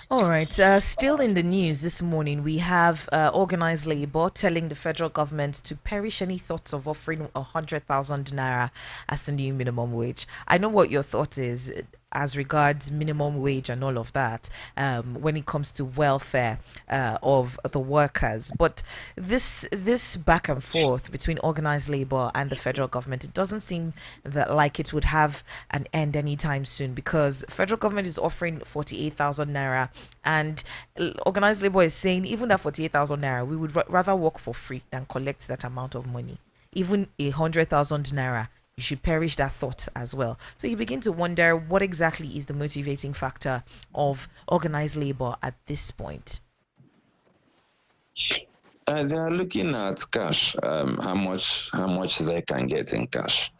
All right. Still in the news this morning, we have organized labor telling the federal government to perish any thoughts of offering 100,000 naira as the new minimum wage. I know what your thought is as regards minimum wage and all of that when it comes to welfare of the workers. But this back and forth between organized labor and the federal government, it doesn't seem that like it would have an end anytime soon, because federal government is offering 48,000 naira and organized labor is saying even that 48,000 naira, we would rather work for free than collect that amount of money. Even 100,000 naira, you should perish that thought as well. So you begin to wonder what exactly is the motivating factor of organized labor at this point. They are looking at cash, how much they can get in cash,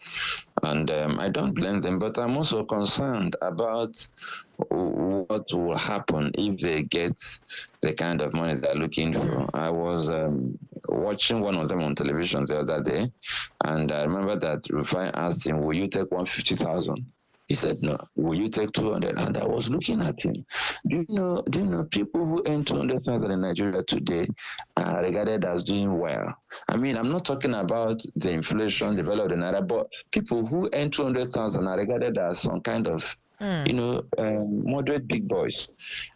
and I don't blame them. But I'm also concerned about what will happen if they get the kind of money they're looking for. I was watching one of them on television the other day, and I remember that Rufai asked him, "Will you take 150,000?" He said, "No. Will you take 200?" And I was looking at him. Do you know people who earn 200,000 in Nigeria today are regarded as doing well? I mean, I'm not talking about the inflation, the value of the naira, but people who earn 200,000 are regarded as some kind of moderate big boys.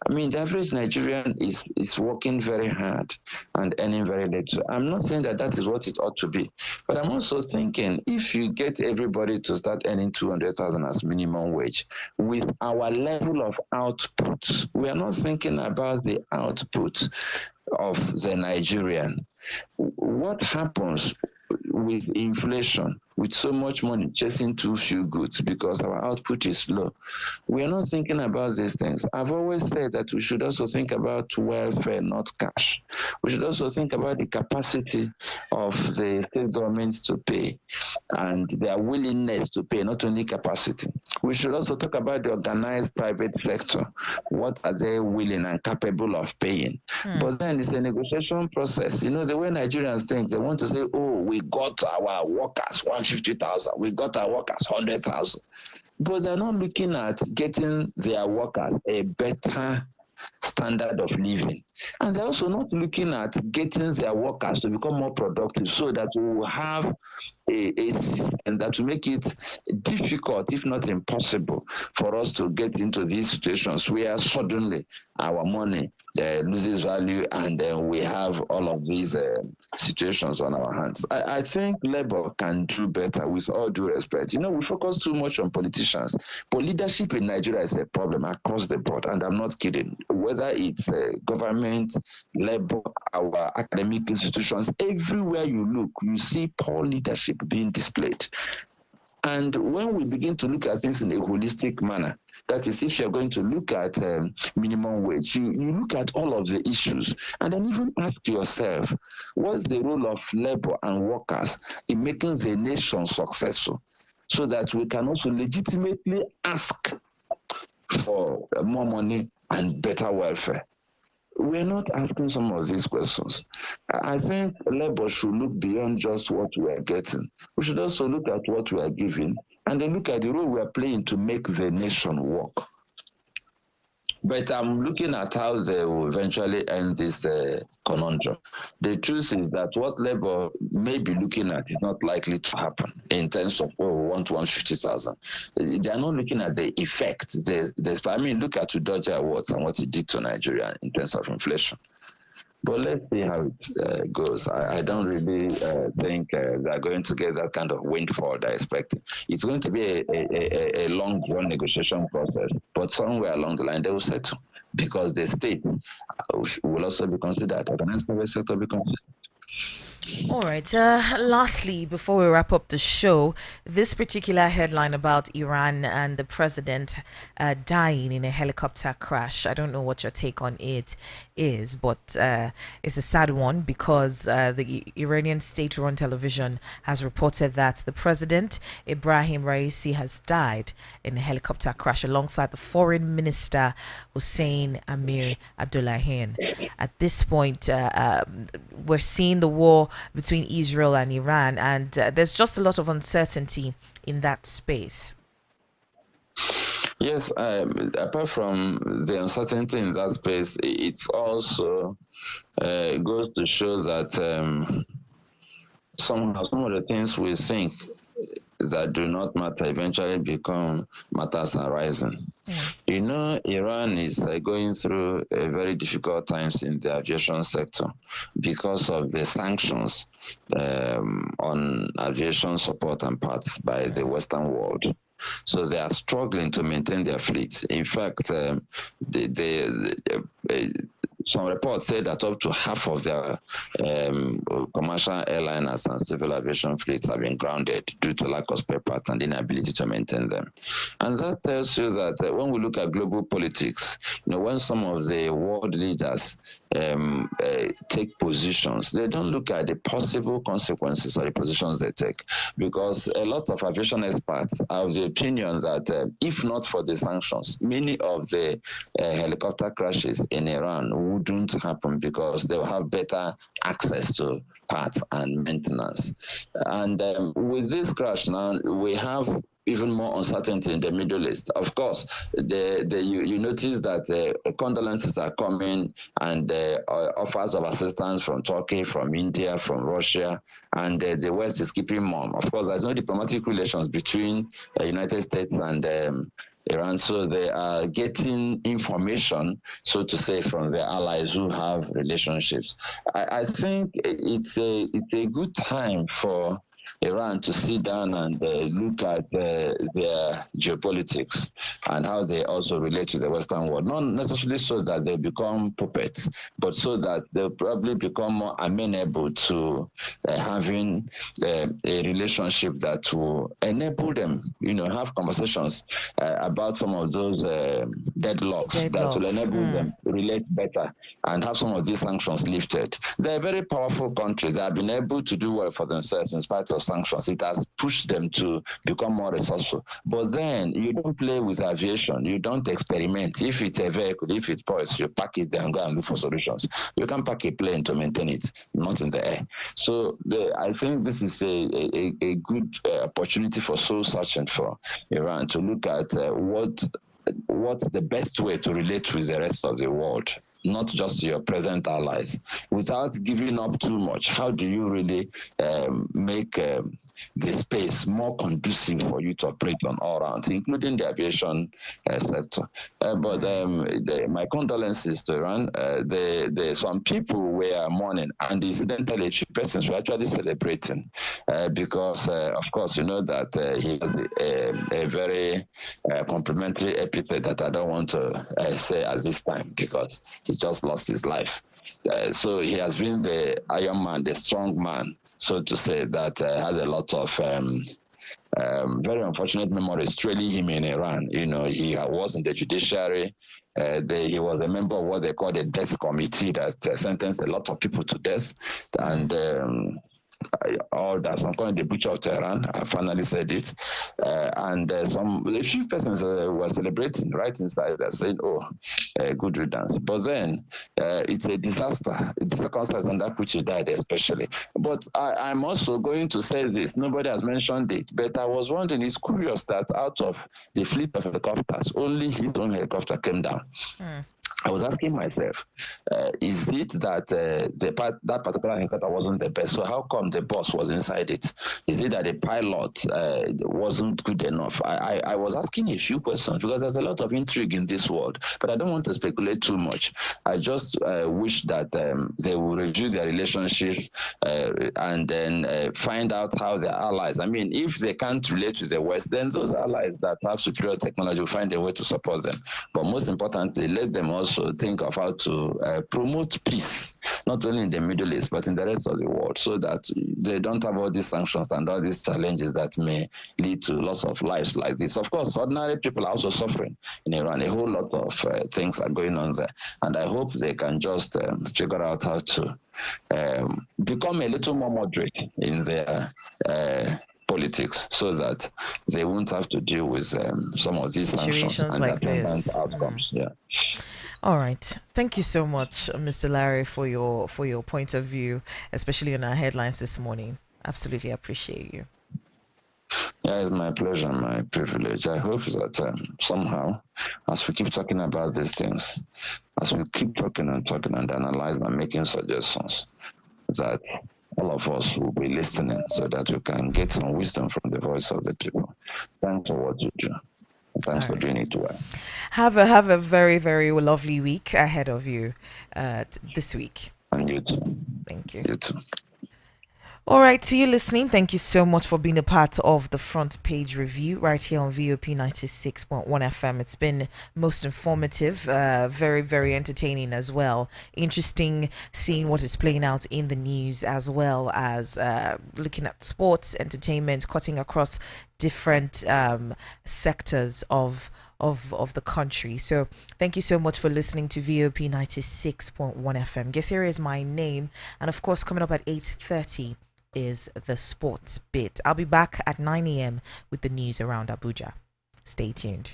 I mean, the average Nigerian is working very hard and earning very little. I'm not saying that is what it ought to be, but I'm also thinking if you get everybody to start earning 200,000 as minimum wage, with our level of output, we are not thinking about the output of the Nigerian. What happens with inflation, with so much money chasing too few goods because our output is low? We are not thinking about these things. I've always said that we should also think about welfare, not cash. We should also think about the capacity of the state governments to pay and their willingness to pay, not only capacity. We should also talk about the organized private sector. What are they willing and capable of paying? But then it's a negotiation process. You know, the way Nigerians think, they want to say, oh, we got our workers 150,000, we got our workers 100,000. But they're not looking at getting their workers a better standard of living. And they're also not looking at getting their workers to become more productive so that we will have a system that will make it difficult, if not impossible, for us to get into these situations where suddenly our money loses value and then we have all of these situations on our hands. I think Labour can do better, with all due respect. You know, we focus too much on politicians, but leadership in Nigeria is a problem across the board, and I'm not kidding. Whether it's government, Labour, our academic institutions, everywhere you look, you see poor leadership being displayed. And when we begin to look at things in a holistic manner, that is, if you're going to look at minimum wage, you look at all of the issues and then even ask yourself, what's the role of labor and workers in making the nation successful, so that we can also legitimately ask for more money and better welfare? We're not asking some of these questions. I think Labour should look beyond just what we are getting. We should also look at what we are giving and then look at the role we are playing to make the nation work. But I'm looking at how they will eventually end this conundrum. The truth is that what Labour may be looking at is not likely to happen in terms of, oh, we want 150,000. They are not looking at the effect. I mean, look at Udoja Awards and what it did to Nigeria in terms of inflation. But let's see how it goes. I don't really think they're going to get that kind of windfall they're expecting. It's going to be a long run negotiation process, but somewhere along the line they will settle because the state will also be considered, organized private sector will be considered. All right. Lastly, before we wrap up the show, this particular headline about Iran and the president dying in a helicopter crash. I don't know what your take on it is, but it's a sad one because the Iranian state-run television has reported that the president, Ibrahim Raisi, has died in a helicopter crash alongside the foreign minister, Hussein Amir Abdullahian. At this point, we're seeing the war between Israel and Iran, and there's just a lot of uncertainty in that space. Yes, apart from the uncertainty in that space, it also goes to show that somehow some of the things we think that do not matter eventually become matters arising. You know, Iran is going through a very difficult times in the aviation sector because of the sanctions on aviation support and parts by the Western world. So they are struggling to maintain their fleet. In fact, some reports say that up to half of their commercial airliners and civil aviation fleets have been grounded due to lack of spare parts and inability to maintain them. And that tells you that when we look at global politics, you know, when some of the world leaders take positions, they don't look at the possible consequences of the positions they take, because a lot of aviation experts have the opinion that if not for the sanctions, many of the helicopter crashes in Iran wouldn't happen because they'll have better access to parts and maintenance. And with this crash now, we have even more uncertainty in the Middle East. Of course, you notice that condolences are coming and offers of assistance from Turkey, from India, from Russia, and the West is keeping mum. Of course, there's no diplomatic relations between the United States and Iran, so they are getting information, so to say, from their allies who have relationships. I think it's a good time for Iran to sit down and look at their geopolitics and how they also relate to the Western world. Not necessarily so that they become puppets, but so that they'll probably become more amenable to having a relationship that will enable them, you know, have conversations about some of those deadlocks that will enable them to relate better and have some of these sanctions lifted. They're a very powerful country. They have been able to do well for themselves in spite of sanctions. It has pushed them to become more resourceful. But then you don't play with aviation. You don't experiment. If it's a vehicle, if it spoils, you pack it there and go and look for solutions. You can pack a plane to maintain it, not in the air. So I think this is a good opportunity for soul searching for Iran to look at what's the best way to relate with the rest of the world, not just your present allies, without giving up too much. How do you really make the space more conducive for you to operate on all rounds, including the aviation sector? But my condolences to Iran. Some people were mourning, and incidentally, a few persons were actually celebrating because, of course, you know that he has a very complimentary epithet that I don't want to say at this time because he just lost his life. So he has been the iron man, the strong man, so to say, that has a lot of very unfortunate memories trailing him in Iran. You know, he was in the judiciary. He was a member of what they call the death committee that sentenced a lot of people to death. And or that some call it the butcher of Tehran. I finally said it, and a few persons were celebrating right inside. They're saying, "Oh, good riddance. But then it's a disaster. The circumstance under which he died, especially. But I'm also going to say this. Nobody has mentioned it, but I was wondering. It's curious that out of the fleet of helicopters, only his own helicopter came down. I was asking myself, is it that that particular helicopter wasn't the best? So how come the boss was inside it? Is it that the pilot wasn't good enough? I was asking a few questions because there's a lot of intrigue in this world, but I don't want to speculate too much. I just wish that they will review their relationship and then find out how their allies. I mean, if they can't relate to the West, then those allies that have superior technology will find a way to support them. But most importantly, let them also think of how to promote peace, not only in the Middle East, but in the rest of the world, so that they don't have all these sanctions and all these challenges that may lead to loss of lives like this. Of course, ordinary people are also suffering in Iran. A whole lot of things are going on there. And I hope they can just figure out how to become a little more moderate in their politics, so that they won't have to deal with some of these sanctions and like attendant this. outcomes. Yeah. All right. Thank you so much, Mr. Larry, for your point of view, especially on our headlines this morning. Absolutely appreciate you. Yeah, it's my pleasure, my privilege. I hope that somehow, as we keep talking about these things, as we keep talking and analyzing and making suggestions, that all of us will be listening so that we can get some wisdom from the voice of the people. Thanks for what you do. Thanks for doing it well. Have a very, very lovely week ahead of you this week. And you too. Thank you. You too. All right, to you listening, thank you so much for being a part of the front page review right here on VOP 96.1 FM. It's been most informative, very, very entertaining as well. Interesting seeing what is playing out in the news, as well as looking at sports, entertainment, cutting across different sectors of the country. So thank you so much for listening to VOP 96.1 FM. Guess here is my name, and of course coming up at 8:30 is the sports bit. I'll be back at 9 a.m. with the news around Abuja. Stay tuned.